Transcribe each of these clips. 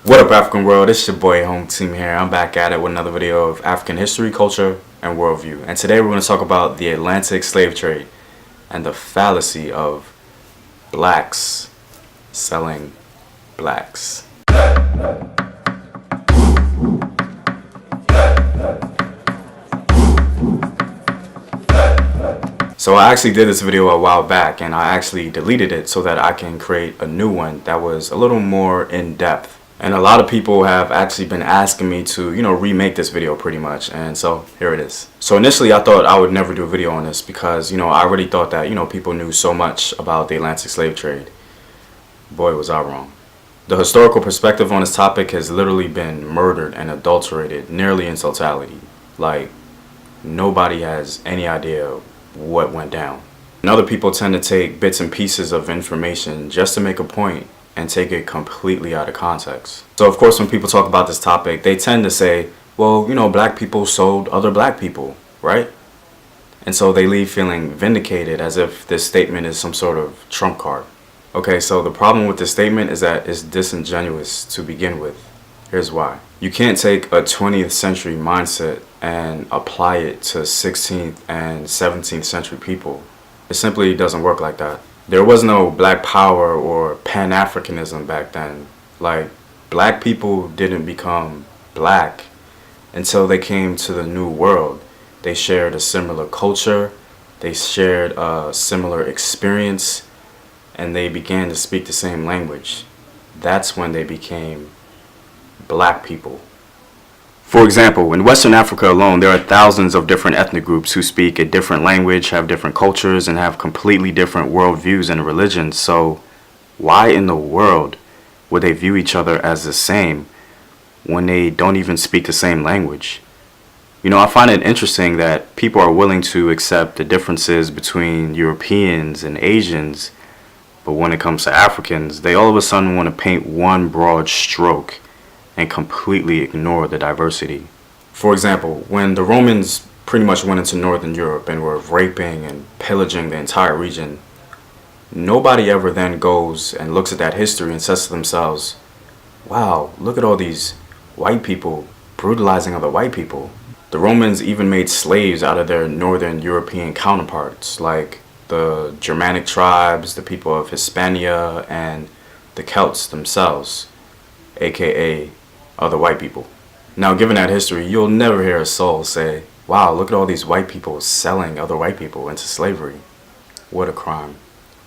What up, African world? It's your boy Home Team here. I'm back at it with another video of African history, culture, and worldview. And today we're going to talk about the Atlantic slave trade and the fallacy of blacks selling blacks. So I actually did this video a while back and I actually deleted it so that I can create a new one that was a little more in depth. And a lot of people have actually been asking me to, remake this video pretty much. And so here it is. So initially I thought I would never do a video on this because, I already thought that, people knew so much about the Atlantic slave trade. Boy, was I wrong. The historical perspective on this topic has literally been murdered and adulterated nearly in totality. Like, nobody has any idea what went down. And other people tend to take bits and pieces of information just to make a point and take it completely out of context. So of course when people talk about this topic, they tend to say, well, black people sold other black people, right? And so they leave feeling vindicated as if this statement is some sort of trump card. Okay, so the problem with this statement is that it's disingenuous to begin with. Here's why. You can't take a 20th century mindset and apply it to 16th and 17th century people. It simply doesn't work like that. There was no black power or Pan-Africanism back then. Like, black people didn't become black until they came to the New World. They shared a similar culture, they shared a similar experience, and they began to speak the same language. That's when they became black people. For example, in Western Africa alone, there are thousands of different ethnic groups who speak a different language, have different cultures, and have completely different worldviews and religions. So why in the world would they view each other as the same when they don't even speak the same language? I find it interesting that people are willing to accept the differences between Europeans and Asians, but when it comes to Africans, they all of a sudden want to paint one broad stroke and completely ignore the diversity. For example, when the Romans pretty much went into Northern Europe and were raping and pillaging the entire region, nobody ever then goes and looks at that history and says to themselves, wow, look at all these white people brutalizing other white people. The Romans even made slaves out of their Northern European counterparts, like the Germanic tribes, the people of Hispania, and the Celts themselves, aka other white people. Now, given that history, you'll never hear a soul say, wow, look at all these white people selling other white people into slavery. What a crime.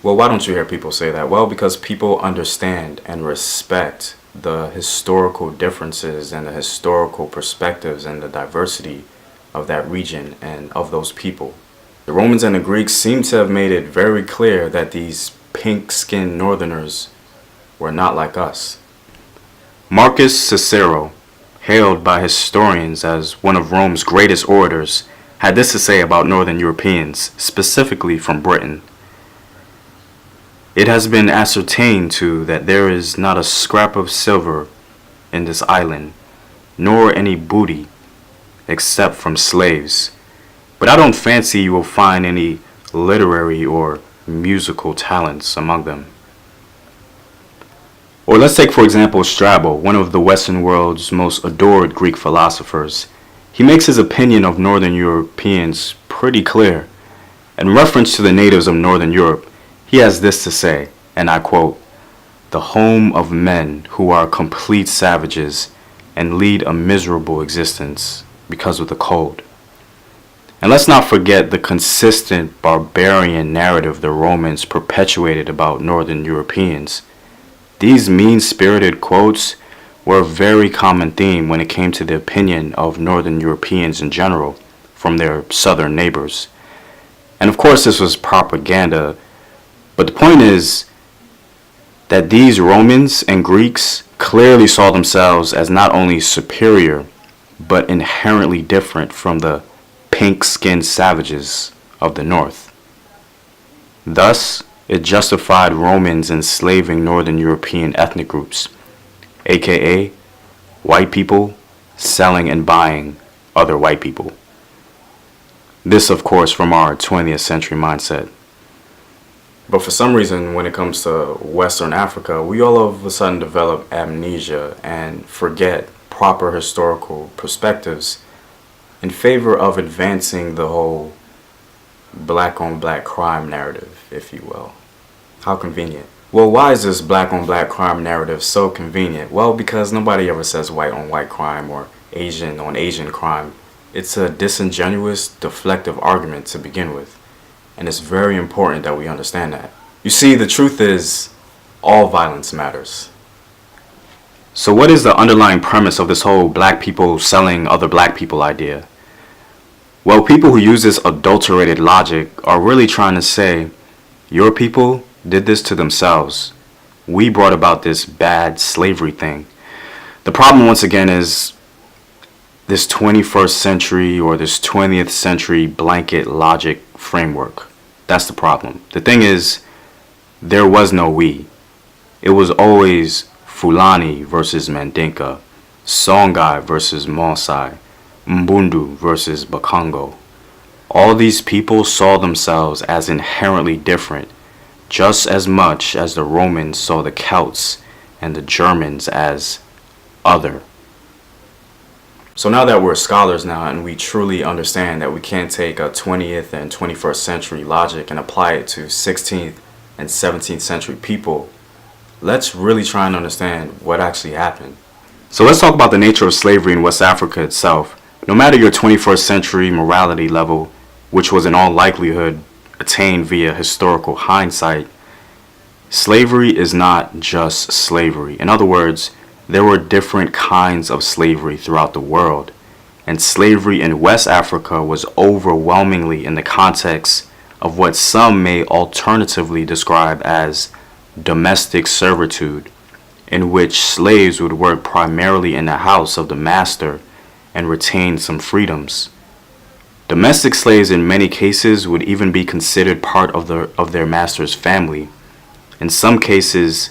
Well, why don't you hear people say that? Well, because people understand and respect the historical differences and the historical perspectives and the diversity of that region and of those people. The Romans and the Greeks seem to have made it very clear that these pink-skinned northerners were not like us. Marcus Cicero, hailed by historians as one of Rome's greatest orators, had this to say about Northern Europeans, specifically from Britain. It has been ascertained too that there is not a scrap of silver in this island, nor any booty, except from slaves. But I don't fancy you will find any literary or musical talents among them. Or let's take, for example, Strabo, one of the Western world's most adored Greek philosophers. He makes his opinion of Northern Europeans pretty clear. In reference to the natives of Northern Europe, he has this to say, and I quote, "The home of men who are complete savages and lead a miserable existence because of the cold." And let's not forget the consistent barbarian narrative the Romans perpetuated about Northern Europeans. These mean-spirited quotes were a very common theme when it came to the opinion of Northern Europeans in general from their southern neighbors. And of course this was propaganda, but the point is that these Romans and Greeks clearly saw themselves as not only superior, but inherently different from the pink-skinned savages of the north. Thus, it justified Romans enslaving Northern European ethnic groups, aka white people selling and buying other white people. This, of course, from our 20th century mindset. But for some reason, when it comes to Western Africa, we all of a sudden develop amnesia and forget proper historical perspectives in favor of advancing the whole black on black crime narrative, if you will. How convenient. Well, why is this black on black crime narrative so convenient? Well, because nobody ever says white on white crime or Asian on Asian crime. It's a disingenuous, deflective argument to begin with. And it's very important that we understand that. You see, the truth is, all violence matters. So what is the underlying premise of this whole black people selling other black people idea? Well, people who use this adulterated logic are really trying to say, your people did this to themselves. We brought about this bad slavery thing. The problem, once again, is this 21st century or this 20th century blanket logic framework. That's the problem. The thing is, there was no we. It was always Fulani versus Mandinka, Songhai versus Maasai, Mbundu versus Bakongo. All these people saw themselves as inherently different, just as much as the Romans saw the Celts and the Germans as other. So now that we're scholars now and we truly understand that we can't take a 20th and 21st century logic and apply it to 16th and 17th century people, let's really try and understand what actually happened. So let's talk about the nature of slavery in West Africa itself. No matter your 21st century morality level, which was in all likelihood attained via historical hindsight, slavery is not just slavery. In other words, there were different kinds of slavery throughout the world, and slavery in West Africa was overwhelmingly in the context of what some may alternatively describe as domestic servitude, in which slaves would work primarily in the house of the master and retain some freedoms. Domestic slaves in many cases would even be considered part of their master's family. In some cases,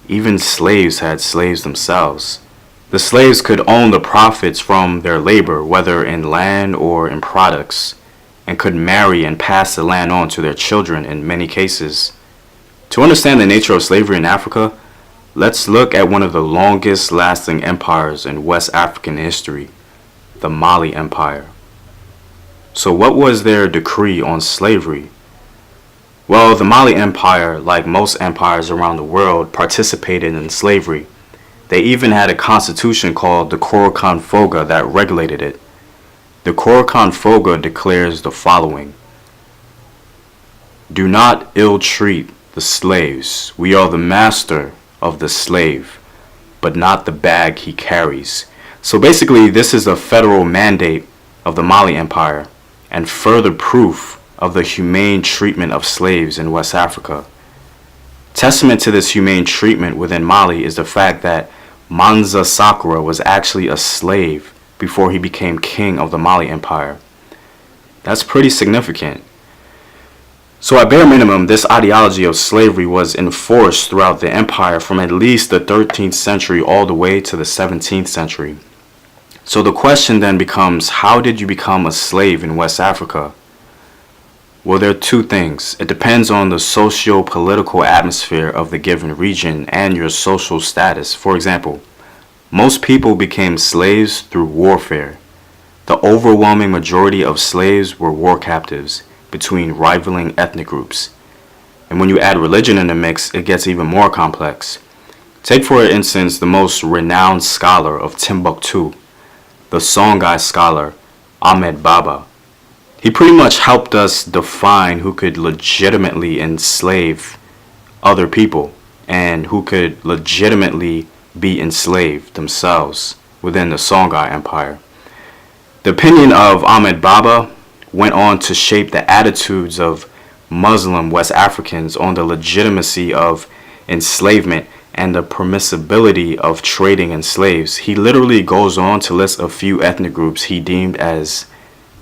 even slaves had slaves themselves. The slaves could own the profits from their labor, whether in land or in products, and could marry and pass the land on to their children in many cases. To understand the nature of slavery in Africa, let's look at one of the longest lasting empires in West African history, the Mali Empire. So what was their decree on slavery? Well, the Mali Empire, like most empires around the world, participated in slavery. They even had a constitution called the Korakon Foga that regulated it. The Korakon Foga declares the following: do not ill-treat the slaves. We are the master of the slave, but not the bag he carries. So basically, this is a federal mandate of the Mali Empire and further proof of the humane treatment of slaves in West Africa. Testament to this humane treatment within Mali is the fact that Mansa Sakura was actually a slave before he became king of the Mali Empire. That's pretty significant. So at bare minimum, this ideology of slavery was enforced throughout the empire from at least the 13th century all the way to the 17th century. So the question then becomes, how did you become a slave in West Africa? Well, there are two things. It depends on the socio-political atmosphere of the given region and your social status. For example, most people became slaves through warfare. The overwhelming majority of slaves were war captives between rivaling ethnic groups. And when you add religion in the mix, it gets even more complex. Take for instance the most renowned scholar of Timbuktu, the Songhai scholar Ahmed Baba. He pretty much helped us define who could legitimately enslave other people and who could legitimately be enslaved themselves within the Songhai Empire. The opinion of Ahmed Baba went on to shape the attitudes of Muslim West Africans on the legitimacy of enslavement and the permissibility of trading in slaves. He literally goes on to list a few ethnic groups he deemed as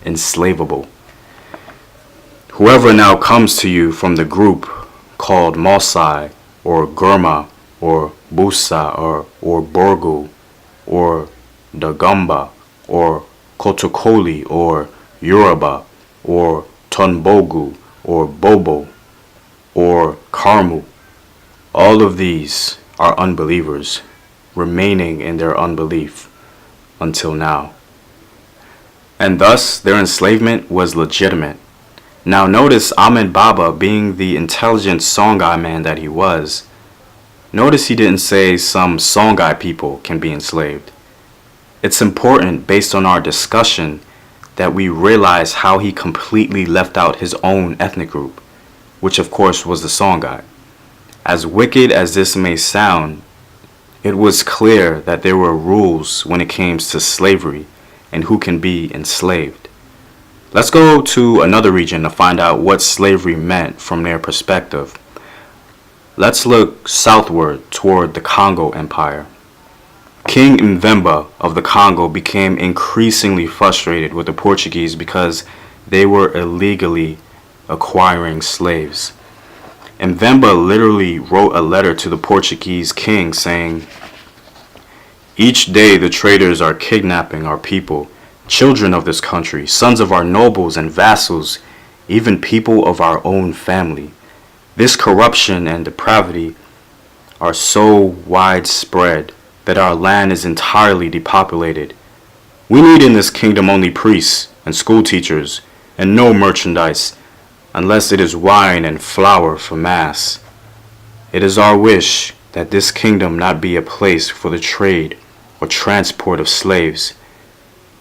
enslavable. Whoever now comes to you from the group called Maasai or Gurma or Busa or Borgu or Dagamba or Kotokoli or Yoruba or Tonbogu or Bobo, or Carmel. All of these are unbelievers, remaining in their unbelief until now. And thus, their enslavement was legitimate. Now notice Ahmed Baba, being the intelligent Songhai man that he was, notice he didn't say some Songhai people can be enslaved. It's important, based on our discussion, that we realize how he completely left out his own ethnic group, which of course was the Songhai. As wicked as this may sound, it was clear that there were rules when it came to slavery and who can be enslaved. Let's go to another region to find out what slavery meant from their perspective. Let's look southward toward the Congo Empire. King Mvemba of the Congo became increasingly frustrated with the Portuguese because they were illegally acquiring slaves. Mvemba literally wrote a letter to the Portuguese king saying, "Each day the traders are kidnapping our people, children of this country, sons of our nobles and vassals, even people of our own family. This corruption and depravity are so widespread that our land is entirely depopulated. We need in this kingdom only priests and school teachers, and no merchandise, unless it is wine and flour for mass. It is our wish that this kingdom not be a place for the trade or transport of slaves.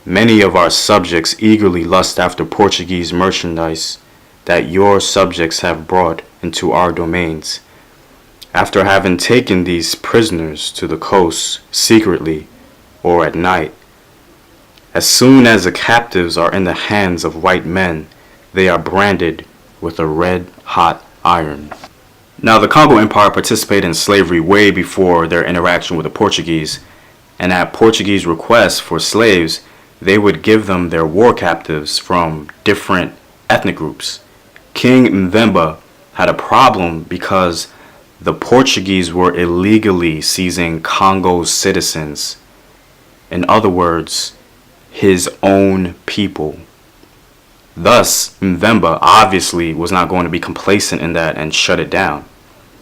Many of our subjects eagerly lust after Portuguese merchandise that your subjects have brought into our domains. After having taken these prisoners to the coast secretly or at night, as soon as the captives are in the hands of white men, they are branded with a red-hot iron." Now, the Congo Empire participated in slavery way before their interaction with the Portuguese, and at Portuguese request for slaves, they would give them their war captives from different ethnic groups. King Mvemba had a problem because the Portuguese were illegally seizing Congo's citizens. In other words, his own people. Thus, Mvemba obviously was not going to be complacent in that and shut it down.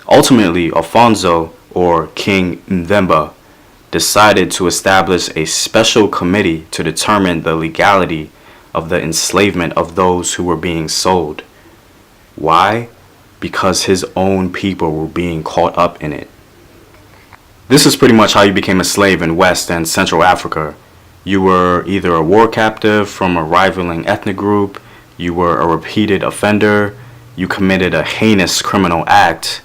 Ultimately, Alfonso, or King Mvemba, decided to establish a special committee to determine the legality of the enslavement of those who were being sold. Why? Because his own people were being caught up in it. This is pretty much how you became a slave in West and Central Africa. You were either a war captive from a rivaling ethnic group, you were a repeated offender, you committed a heinous criminal act,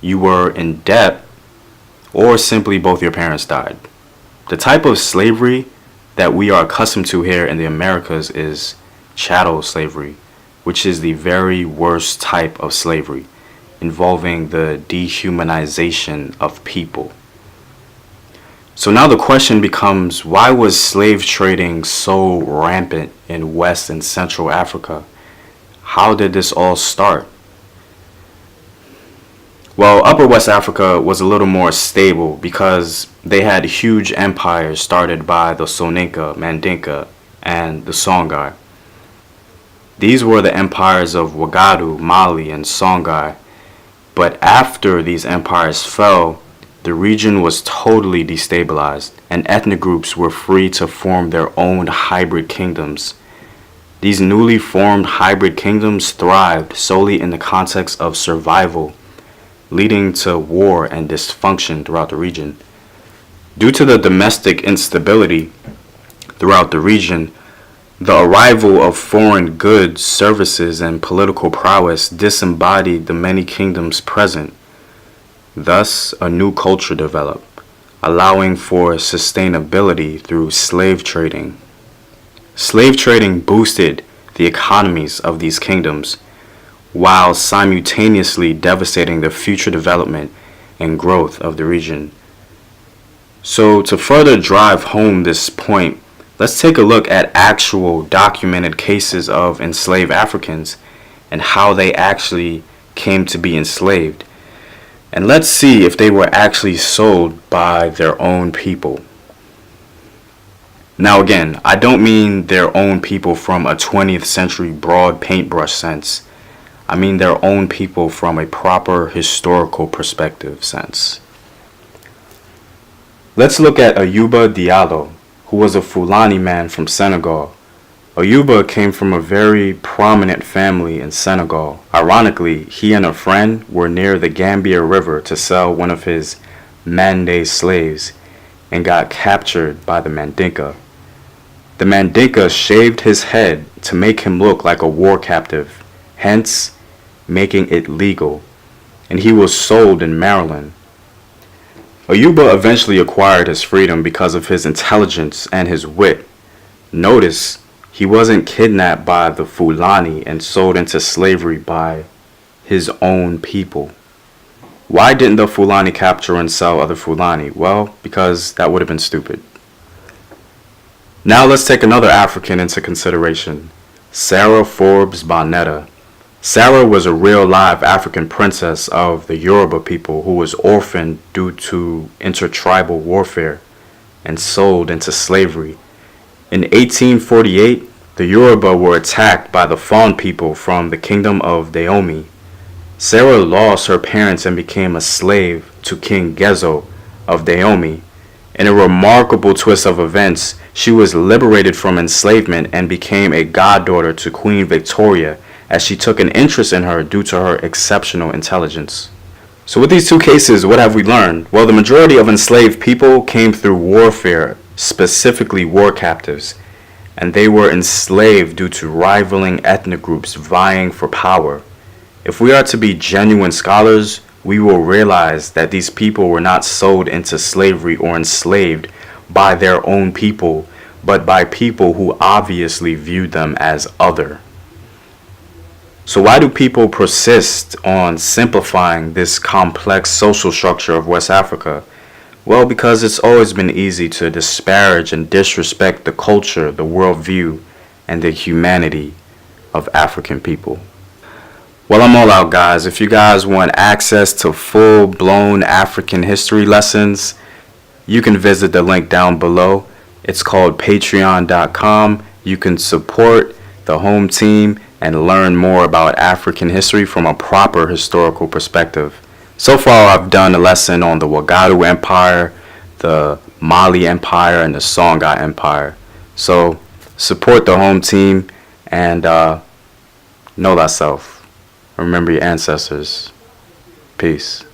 you were in debt, or simply both your parents died. The type of slavery that we are accustomed to here in the Americas is chattel slavery, which is the very worst type of slavery, involving the dehumanization of people. So now the question becomes, why was slave trading so rampant in West and Central Africa? How did this all start? Well, Upper West Africa was a little more stable because they had huge empires started by the Soninka, Mandinka, and the Songhai. These were the empires of Wagadu, Mali, and Songhai. But after these empires fell, the region was totally destabilized, and ethnic groups were free to form their own hybrid kingdoms. These newly formed hybrid kingdoms thrived solely in the context of survival, leading to war and dysfunction throughout the region. Due to the domestic instability throughout the region, the arrival of foreign goods, services, and political prowess disembodied the many kingdoms present. Thus, a new culture developed, allowing for sustainability through slave trading. Slave trading boosted the economies of these kingdoms, while simultaneously devastating the future development and growth of the region. So, to further drive home this point, let's take a look at actual documented cases of enslaved Africans and how they actually came to be enslaved. And let's see if they were actually sold by their own people. Now again, I don't mean their own people from a 20th century broad paintbrush sense. I mean their own people from a proper historical perspective sense. Let's look at Ayuba Diallo, who was a Fulani man from Senegal. Ayuba came from a very prominent family in Senegal. Ironically, he and a friend were near the Gambia River to sell one of his Mande slaves and got captured by the Mandinka. The Mandinka shaved his head to make him look like a war captive, hence making it legal, and he was sold in Maryland. Ayuba eventually acquired his freedom because of his intelligence and his wit. Notice, he wasn't kidnapped by the Fulani and sold into slavery by his own people. Why didn't the Fulani capture and sell other Fulani? Well, because that would have been stupid. Now let's take another African into consideration, Sarah Forbes Bonetta. Sarah was a real live African princess of the Yoruba people who was orphaned due to intertribal warfare and sold into slavery. In 1848, the Yoruba were attacked by the Fon people from the kingdom of Dahomey. Sarah lost her parents and became a slave to King Gezo of Dahomey. In a remarkable twist of events, she was liberated from enslavement and became a goddaughter to Queen Victoria, as she took an interest in her due to her exceptional intelligence. So with these two cases, what have we learned? Well, the majority of enslaved people came through warfare, specifically war captives, and they were enslaved due to rivaling ethnic groups vying for power. If we are to be genuine scholars, we will realize that these people were not sold into slavery or enslaved by their own people, but by people who obviously viewed them as other. So why do people persist on simplifying this complex social structure of West Africa? Well, because it's always been easy to disparage and disrespect the culture, the worldview, and the humanity of African people. Well, I'm all out, guys. If you guys want access to full-blown African history lessons, you can visit the link down below. It's called patreon.com. You can support the home team and learn more about African history from a proper historical perspective. So far, I've done a lesson on the Wagadu Empire, the Mali Empire, and the Songhai Empire. So support the home team and know thyself. Remember your ancestors. Peace.